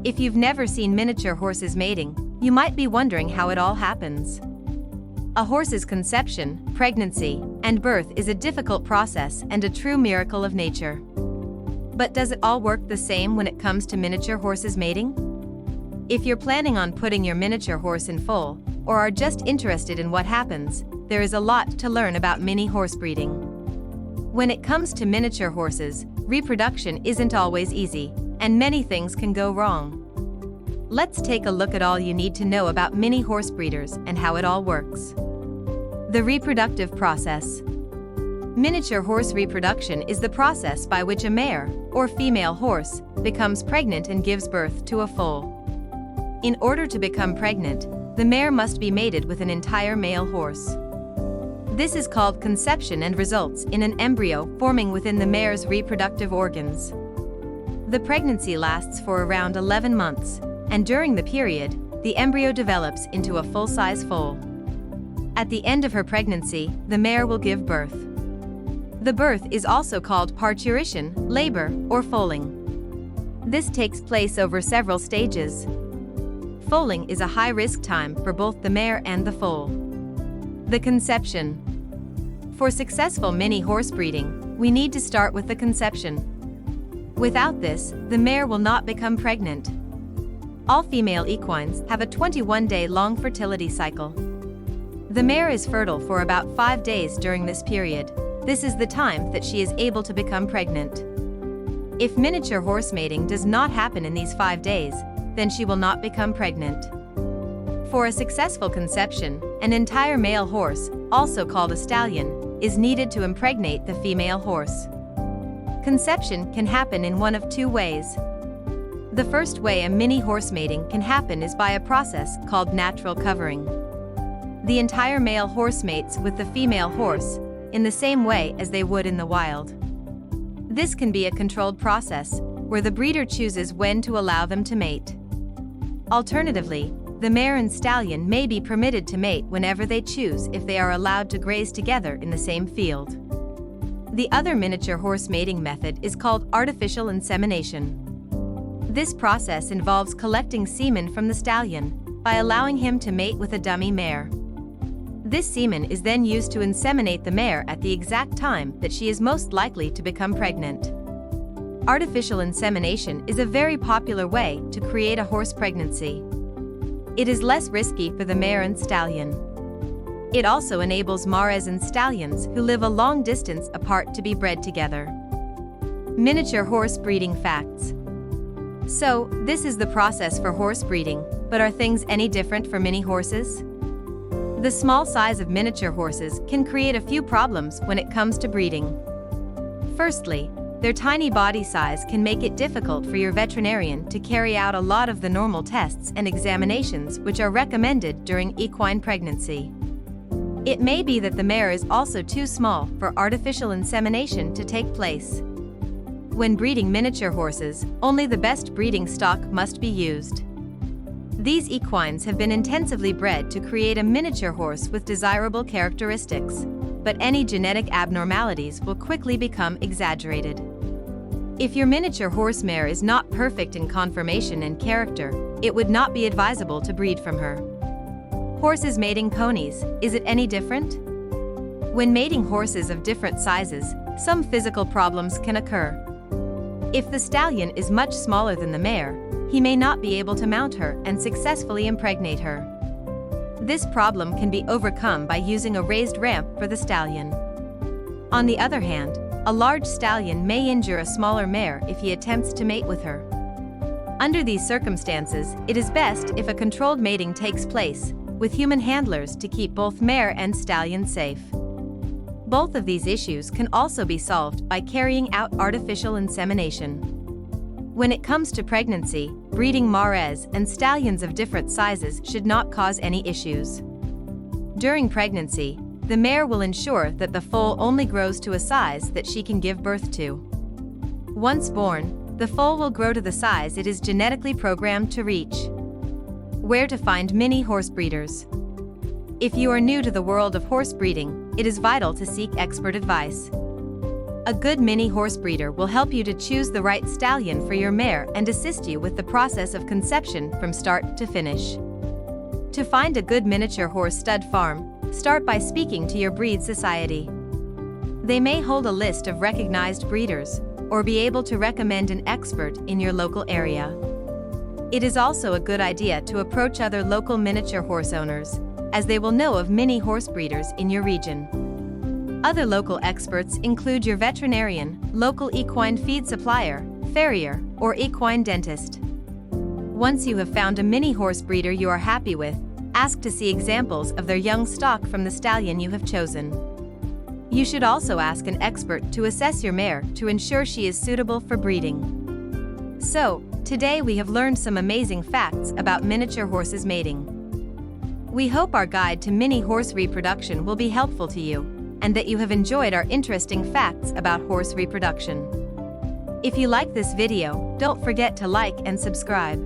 If you've never seen miniature horses mating, you might be wondering how it all happens. A horse's conception, pregnancy, and birth is a difficult process and a true miracle of nature. But does it all work the same when it comes to miniature horses mating? If you're planning on putting your miniature horse in foal, or are just interested in what happens, there is a lot to learn about mini horse breeding. When it comes to miniature horses, reproduction isn't always easy, and many things can go wrong. Let's take a look at all you need to know about mini horse breeders and how it all works. The reproductive process. Miniature horse reproduction is the process by which a mare, or female horse, becomes pregnant and gives birth to a foal. In order to become pregnant, the mare must be mated with an entire male horse. This is called conception and results in an embryo forming within the mare's reproductive organs. The pregnancy lasts for around 11 months, and during the period, the embryo develops into a full-size foal. At the end of her pregnancy, the mare will give birth. The birth is also called parturition, labor, or foaling. This takes place over several stages. Foaling is a high-risk time for both the mare and the foal. The conception. For successful mini horse breeding, we need to start with the conception. Without this, the mare will not become pregnant. All female equines have a 21-day long fertility cycle. The mare is fertile for about 5 days during this period. This is the time that she is able to become pregnant. If miniature horse mating does not happen in these 5 days, then she will not become pregnant. For a successful conception, an entire male horse, also called a stallion, is needed to impregnate the female horse. Conception can happen in one of two ways. The first way a mini horse mating can happen is by a process called natural covering. The entire male horse mates with the female horse, in the same way as they would in the wild. This can be a controlled process, where the breeder chooses when to allow them to mate. Alternatively, the mare and stallion may be permitted to mate whenever they choose if they are allowed to graze together in the same field. The other miniature horse mating method is called artificial insemination. This process involves collecting semen from the stallion by allowing him to mate with a dummy mare. This semen is then used to inseminate the mare at the exact time that she is most likely to become pregnant. Artificial insemination is a very popular way to create a horse pregnancy. It is less risky for the mare and stallion. It also enables mares and stallions who live a long distance apart to be bred together. Miniature horse breeding facts. So, this is the process for horse breeding, but are things any different for mini horses? The small size of miniature horses can create a few problems when it comes to breeding. Firstly, their tiny body size can make it difficult for your veterinarian to carry out a lot of the normal tests and examinations which are recommended during equine pregnancy. It may be that the mare is also too small for artificial insemination to take place. When breeding miniature horses, only the best breeding stock must be used. These equines have been intensively bred to create a miniature horse with desirable characteristics, but any genetic abnormalities will quickly become exaggerated. If your miniature horse mare is not perfect in conformation and character, it would not be advisable to breed from her. Horses mating ponies, is it any different? When mating horses of different sizes, some physical problems can occur. If the stallion is much smaller than the mare, he may not be able to mount her and successfully impregnate her. This problem can be overcome by using a raised ramp for the stallion. On the other hand, a large stallion may injure a smaller mare if he attempts to mate with her. Under these circumstances, it is best if a controlled mating takes place, with human handlers to keep both mare and stallion safe. Both of these issues can also be solved by carrying out artificial insemination. When it comes to pregnancy, breeding mares and stallions of different sizes should not cause any issues. During pregnancy, the mare will ensure that the foal only grows to a size that she can give birth to. Once born, the foal will grow to the size it is genetically programmed to reach. Where to find mini horse breeders? If you are new to the world of horse breeding, it is vital to seek expert advice. A good mini horse breeder will help you to choose the right stallion for your mare and assist you with the process of conception from start to finish. To find a good miniature horse stud farm, start by speaking to your breed society. They may hold a list of recognized breeders, or be able to recommend an expert in your local area. It is also a good idea to approach other local miniature horse owners, as they will know of mini horse breeders in your region. Other local experts include your veterinarian, local equine feed supplier, farrier, or equine dentist. Once you have found a mini horse breeder you are happy with, ask to see examples of their young stock from the stallion you have chosen. You should also ask an expert to assess your mare to ensure she is suitable for breeding. So, today we have learned some amazing facts about miniature horses mating. We hope our guide to mini horse reproduction will be helpful to you, and that you have enjoyed our interesting facts about horse reproduction. If you like this video, don't forget to like and subscribe.